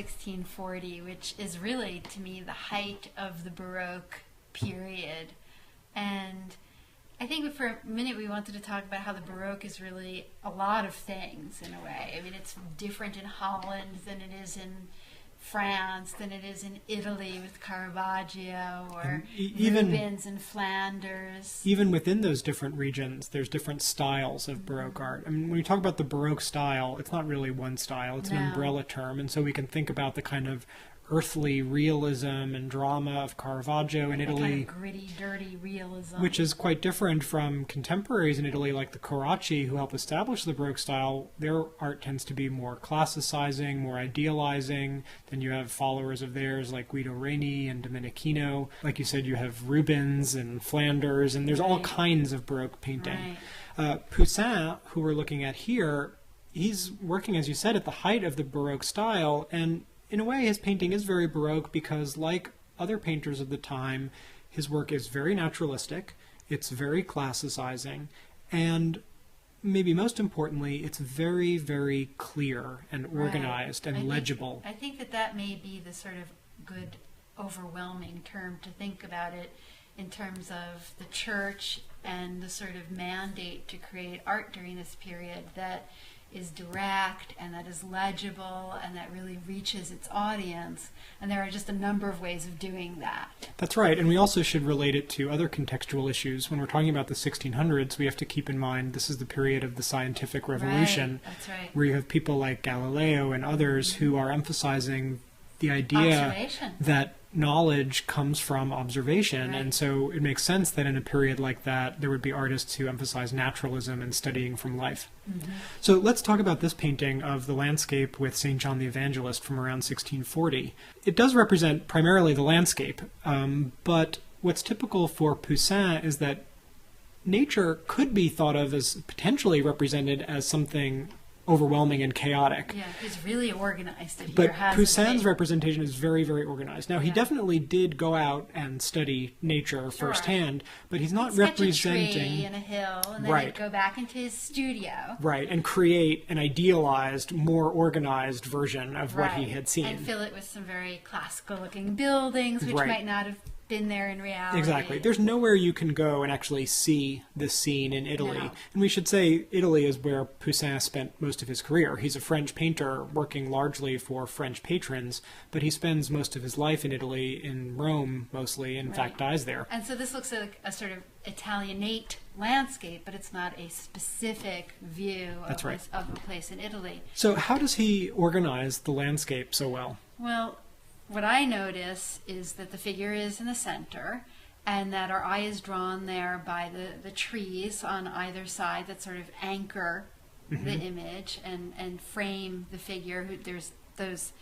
1640, which is really, to me, the height of the Baroque period. And I think for a minute we wanted to talk about how the Baroque is really a lot of things in a way. I mean, it's different in Holland than it is in France, than it is in Italy with Caravaggio, or Rubens in Flanders. Even within those different regions, there's different styles of Baroque art. I mean, when you talk about the Baroque style, it's not really one style, it's an umbrella term, and so we can think about the kind of earthly realism and drama of Caravaggio in Italy. Kind of gritty, dirty realism. Which is quite different from contemporaries in Italy like the Carracci, who helped establish the Baroque style. Their art tends to be more classicizing, more idealizing. Then you have followers of theirs like Guido Reni and Domenichino. Like you said, you have Rubens and Flanders, and there's all kinds of Baroque painting. Poussin, who we're looking at here, he's working, as you said, at the height of the Baroque style, and in a way, his painting is very Baroque because, like other painters of the time, his work is very naturalistic, it's very classicizing, and maybe most importantly, it's very, very clear and organized and legible. I think that may be the sort of good, overwhelming term to think about it in terms of the church and the sort of mandate to create art during this period that is direct and that is legible and that really reaches its audience. And there are just a number of ways of doing that. That's right. And we also should relate it to other contextual issues. When we're talking about the 1600s, we have to keep in mind this is the period of the scientific revolution, That's right. where you have people like Galileo and others who are emphasizing the idea that knowledge comes from observation, and so it makes sense that in a period like that there would be artists who emphasize naturalism and studying from life. So let's talk about this painting of the landscape with St. John the Evangelist from around 1640. It does represent primarily the landscape, but what's typical for Poussin is that nature could be thought of as potentially represented as something overwhelming and chaotic. Yeah, he's really organized. But Poussin's representation is very, very organized. Now, he definitely did go out and study nature firsthand, but he's not representing... Sketch a tree and a hill, and then he'd go back into his studio. Right, and create an idealized, more organized version of what he had seen. And fill it with some very classical-looking buildings, which might not have been there in reality. Exactly. There's nowhere you can go and actually see this scene in Italy. No. And we should say Italy is where Poussin spent most of his career. He's a French painter working largely for French patrons, but he spends most of his life in Italy, in Rome mostly, and in fact dies there. And so this looks like a sort of Italianate landscape, but it's not a specific view of a place in Italy. So how does he organize the landscape so well? Well, what I notice is that the figure is in the center and that our eye is drawn there by the trees on either side that sort of anchor the image and frame the figure. There's those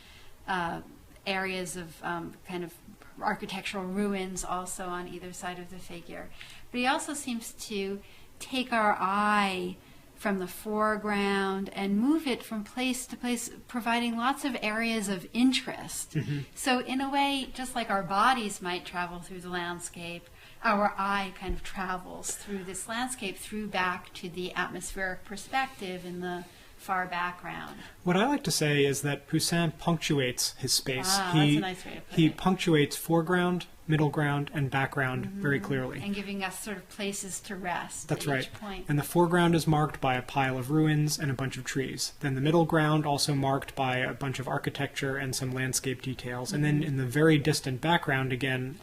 areas of kind of architectural ruins also on either side of the figure. But he also seems to take our eye from the foreground and move it from place to place, providing lots of areas of interest. So in a way, just like our bodies might travel through the landscape, our eye kind of travels through this landscape, through back to the atmospheric perspective in the far background. What I like to say is that Poussin punctuates his space. That's a nice way to put he it. punctuates foreground, middle ground, and background very clearly. And giving us sort of places to rest That's at right. each point. And the foreground is marked by a pile of ruins and a bunch of trees. Then the middle ground also marked by a bunch of architecture and some landscape details. And then in the very distant background, again,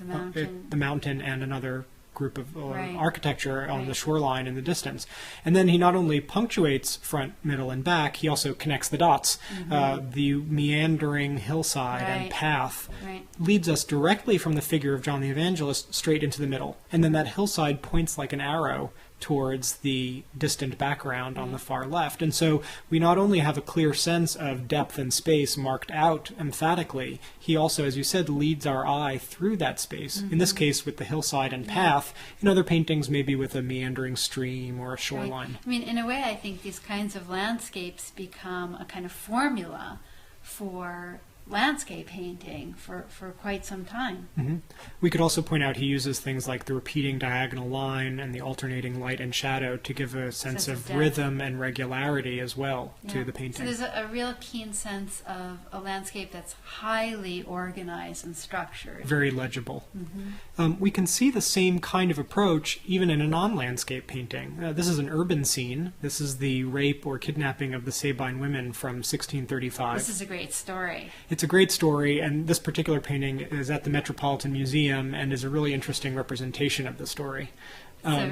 the mountain and another group of architecture on the shoreline in the distance. And then he not only punctuates front, middle, and back, he also connects the dots. The meandering hillside and path leads us directly from the figure of John the Evangelist straight into the middle. And then that hillside points like an arrow towards the distant background on the far left. And so we not only have a clear sense of depth and space marked out emphatically, he also, as you said, leads our eye through that space. In this case with the hillside and path, in other paintings maybe with a meandering stream or a shoreline. I mean, in a way, I think these kinds of landscapes become a kind of formula for landscape painting for quite some time. Mm-hmm. We could also point out he uses things like the repeating diagonal line and the alternating light and shadow to give a sense of rhythm and regularity as well to the painting. So there's a real keen sense of a landscape that's highly organized and structured. Very legible. Mm-hmm. We can see the same kind of approach even in a non-landscape painting. This is an urban scene. This is the rape or kidnapping of the Sabine women from 1635. This is a great story. It's a great story, and this particular painting is at the Metropolitan Museum and is a really interesting representation of the story.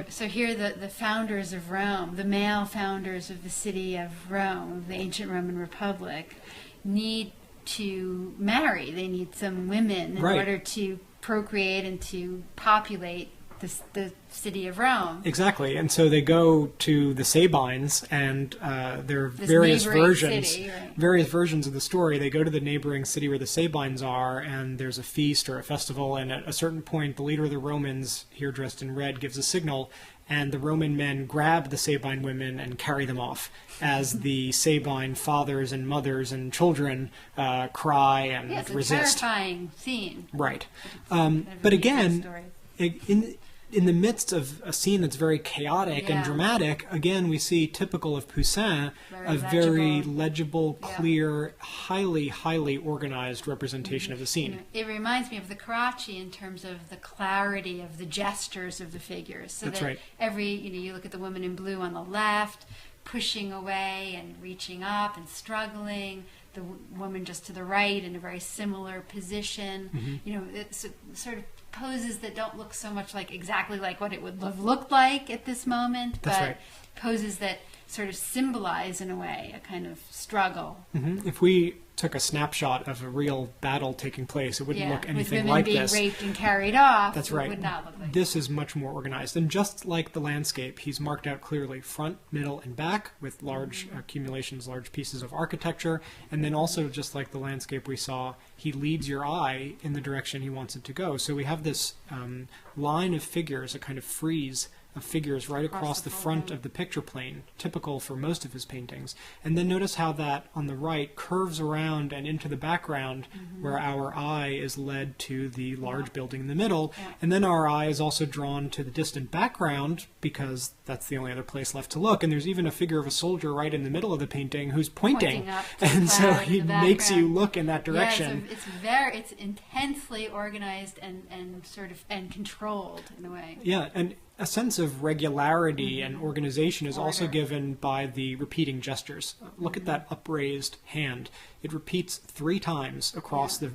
So here the founders of Rome, the male founders of the city of Rome, the ancient Roman Republic, need to marry. They need some women in order to procreate and to populate the city of Rome. Exactly, and so they go to the Sabines, and there are various versions, various versions of the story. They go to the neighboring city where the Sabines are, and there's a feast or a festival, and at a certain point, the leader of the Romans, here dressed in red, gives a signal, and the Roman men grab the Sabine women and carry them off, as the Sabine fathers and mothers and children cry and resist. It's a terrifying scene. Right, but again, in the midst of a scene that's very chaotic and dramatic, again, we see, typical of Poussin, very legible, clear, highly organized representation of the scene. It reminds me of the Carracci in terms of the clarity of the gestures of the figures. So that's that right. You look at the woman in blue on the left, pushing away and reaching up and struggling. The woman just to the right in a very similar position. Mm-hmm. It's sort of poses that don't look so much exactly like what it would have looked like at this moment, but poses that sort of symbolize, in a way, a kind of struggle. Mm-hmm. If we took a snapshot of a real battle taking place, it wouldn't look anything like this. With women being raped and carried off, that's right. It would not look like this. Is much more organized. And just like the landscape, he's marked out clearly front, middle, and back with large accumulations, large pieces of architecture. And then also, just like the landscape we saw, he leads your eye in the direction he wants it to go. So we have this line of figures, a kind of frieze of figures right across the front of the picture plane, typical for most of his paintings. And then notice how that on the right curves around and into the background, where our eye is led to the large building in the middle. And then our eye is also drawn to the distant background, because that's the only other place left to look. And there's even a figure of a soldier right in the middle of the painting who's pointing. And so he makes you look in that direction. It's intensely organized and sort of controlled in a way. Yeah, and a sense of regularity and organization is also given by the repeating gestures. Look at that upraised hand. It repeats 3 times across the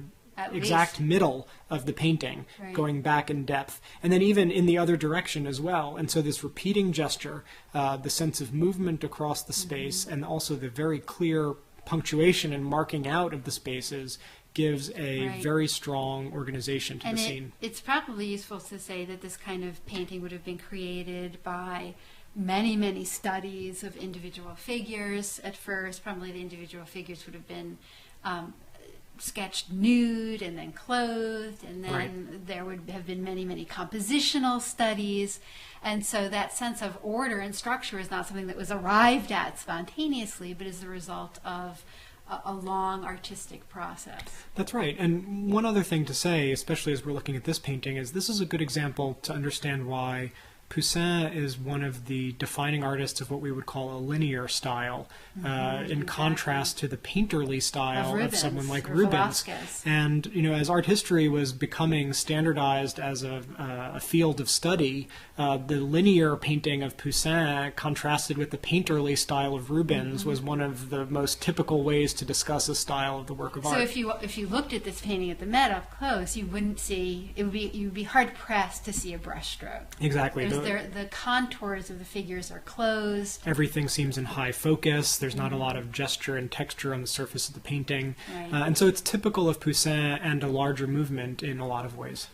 exact middle of the painting, going back in depth, and then even in the other direction as well. And so this repeating gesture, the sense of movement across the space, and also the very clear punctuation and marking out of the spaces gives a very strong organization to the scene. It's probably useful to say that this kind of painting would have been created by many studies of individual figures at first. Probably the individual figures would have been sketched nude and then clothed, and then there would have been many compositional studies. And so that sense of order and structure is not something that was arrived at spontaneously, but is the result of a long artistic process. That's right. And one other thing to say, especially as we're looking at this painting, is this is a good example to understand why Poussin is one of the defining artists of what we would call a linear style, in contrast to the painterly style of someone like Rubens. And, as art history was becoming standardized as a field of study, the linear painting of Poussin, contrasted with the painterly style of Rubens, was one of the most typical ways to discuss a style of the work of art. So if you looked at this painting at the Met up close, you wouldn't see, you would be hard pressed to see a brushstroke. Exactly. The contours of the figures are closed. Everything seems in high focus. There's not a lot of gesture and texture on the surface of the painting. And so it's typical of Poussin and a larger movement in a lot of ways.